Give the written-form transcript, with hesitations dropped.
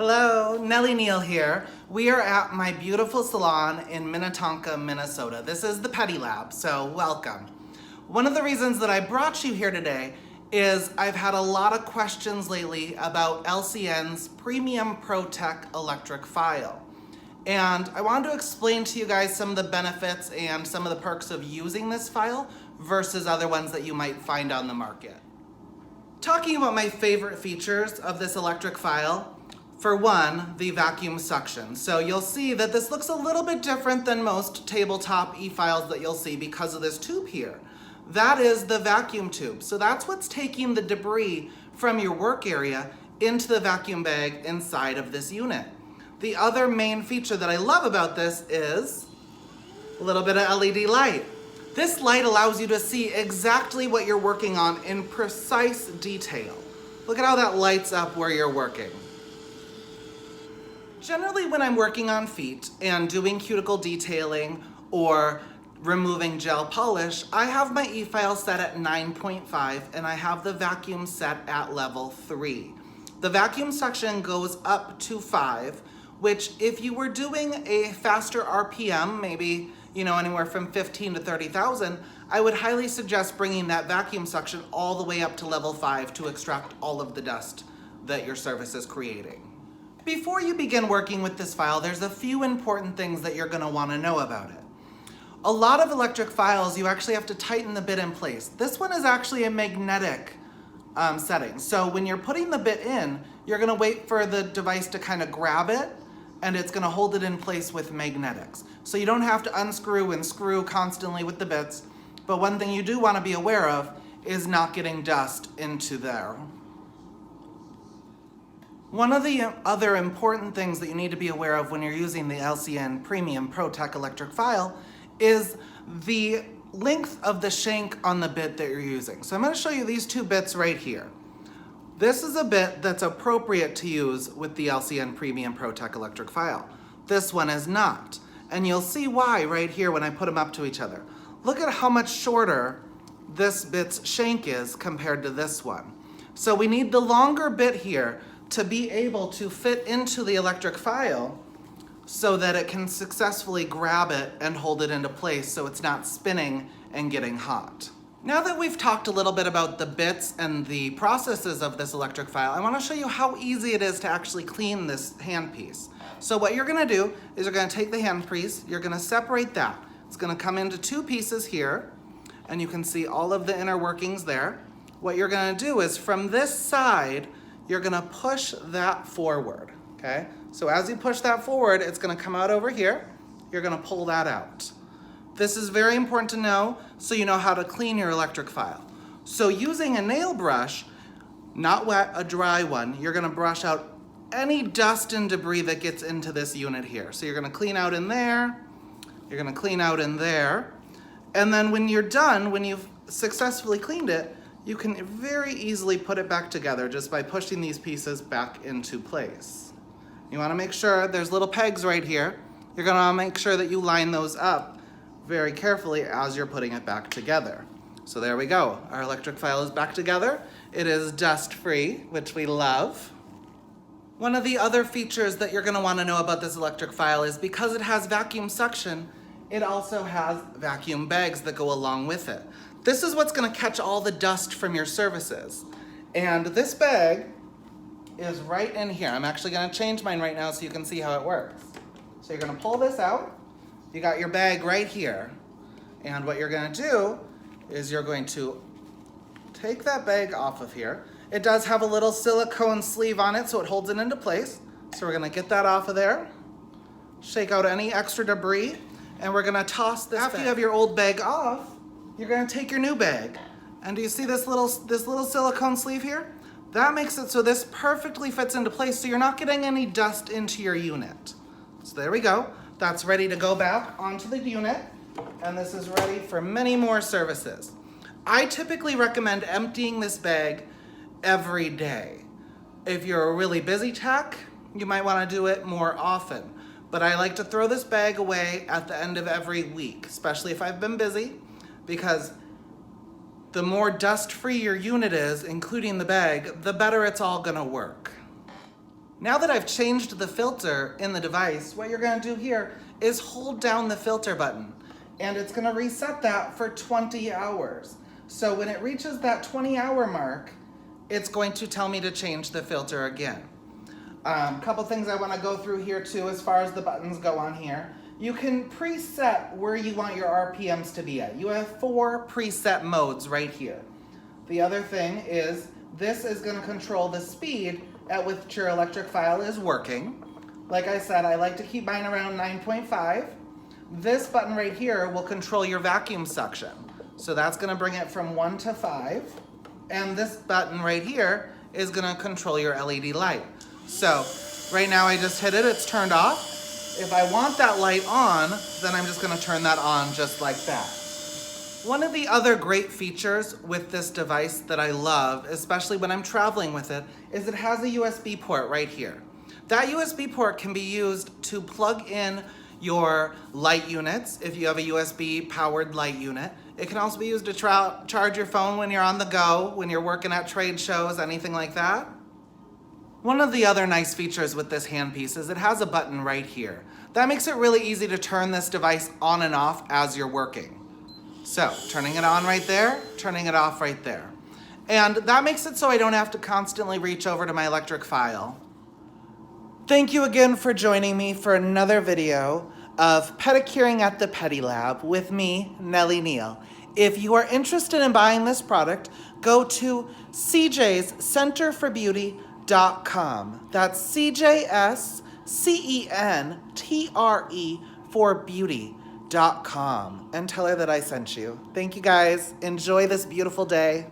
Hello, Nellie Neal here. We are at my beautiful salon in Minnetonka, Minnesota. This is the Petty Lab, so welcome. One of the reasons that I brought you here today is I've had a lot of questions lately about LCN's Premium ProTech electric file. And I wanted to explain to you guys some of the benefits and some of the perks of using this file versus other ones that you might find on the market. Talking about my favorite features of this electric file, for one, the vacuum suction. So you'll see that this looks a little bit different than most tabletop e-files that you'll see because of this tube here. That is the vacuum tube. So that's what's taking the debris from your work area into the vacuum bag inside of this unit. The other main feature that I love about this is a little bit of LED light. This light allows you to see exactly what you're working on in precise detail. Look at how that lights up where you're working. Generally, when I'm working on feet and doing cuticle detailing or removing gel polish, I have my e-file set at 9.5 and I have the vacuum set at level 3. The vacuum suction goes up to 5, which if you were doing a faster RPM, maybe anywhere from 15 to 30,000, I would highly suggest bringing that vacuum suction all the way up to level 5 to extract all of the dust that your surface is creating. Before you begin working with this file, there's a few important things that you're going to want to know about it. A lot of electric files, you actually have to tighten the bit in place. This one is actually a magnetic setting. So when you're putting the bit in, you're going to wait for the device to kind of grab it, and it's going to hold it in place with magnetics. So you don't have to unscrew and screw constantly with the bits, but one thing you do want to be aware of is not getting dust into there. One of the other important things that you need to be aware of when you're using the LCN Premium ProTech electric file is the length of the shank on the bit that you're using. So I'm going to show you these two bits right here. This is a bit that's appropriate to use with the LCN Premium ProTech electric file. This one is not. And you'll see why right here when I put them up to each other. Look at how much shorter this bit's shank is compared to this one. So we need the longer bit here to be able to fit into the electric file so that it can successfully grab it and hold it into place so it's not spinning and getting hot. Now that we've talked a little bit about the bits and the processes of this electric file, I want to show you how easy it is to actually clean this handpiece. So what you're going to do is you're going to take the handpiece, you're going to separate that. It's going to come into two pieces here, and you can see all of the inner workings there. What you're going to do is from this side, you're gonna push that forward, okay? So as you push that forward, it's gonna come out over here. You're gonna pull that out. This is very important to know so you know how to clean your electric file. So using a nail brush, not wet, a dry one, you're gonna brush out any dust and debris that gets into this unit here. So you're gonna clean out in there, you're gonna clean out in there, and then when you're done, when you've successfully cleaned it, you can very easily put it back together just by pushing these pieces back into place. You want to make sure there's little pegs right here. You're going to make sure that you line those up very carefully as you're putting it back together. So there we go. Our electric file is back together. It is dust-free, which we love. One of the other features that you're going to want to know about this electric file is because it has vacuum suction, it also has vacuum bags that go along with it. This is what's going to catch all the dust from your surfaces. And this bag is right in here. I'm actually going to change mine right now so you can see how it works. So you're going to pull this out. You got your bag right here. And what you're going to do is you're going to take that bag off of here. It does have a little silicone sleeve on it so it holds it into place. So we're going to get that off of there. Shake out any extra debris. And we're going to toss this After you have your old bag off, you're going to take your new bag, and do you see this little silicone sleeve here? That makes it so this perfectly fits into place so you're not getting any dust into your unit. So there we go. That's ready to go back onto the unit, and this is ready for many more services. I typically recommend emptying this bag every day. If you're a really busy tech, you might want to do it more often. But I like to throw this bag away at the end of every week, especially if I've been busy, because the more dust-free your unit is, including the bag, the better it's all gonna work. Now that I've changed the filter in the device, what you're gonna do here is hold down the filter button, and it's gonna reset that for 20 hours. So when it reaches that 20-hour mark, it's going to tell me to change the filter again. Couple things I wanna go through here too as far as the buttons go on here. You can preset where you want your RPMs to be at. You have 4 preset modes right here. The other thing is this is gonna control the speed at which your electric file is working. Like I said, I like to keep mine around 9.5. This button right here will control your vacuum suction. So that's gonna bring it from 1 to 5. And this button right here is gonna control your LED light. So right now I just hit it, it's turned off. If I want that light on, then I'm just gonna turn that on just like that. One of the other great features with this device that I love, especially when I'm traveling with it, is it has a USB port right here. That USB port can be used to plug in your light units if you have a USB powered light unit. It can also be used to charge your phone when you're on the go, when you're working at trade shows, anything like that. One of the other nice features with this handpiece is it has a button right here. That makes it really easy to turn this device on and off as you're working. So, turning it on right there, turning it off right there. And that makes it so I don't have to constantly reach over to my electric file. Thank you again for joining me for another video of pedicuring at the Pedi Lab with me, Nellie Neal. If you are interested in buying this product, go to cjscenterforbeauty.com. That's CJSCENTRE for beauty.com, and tell her that I sent you. Thank you guys. Enjoy this beautiful day.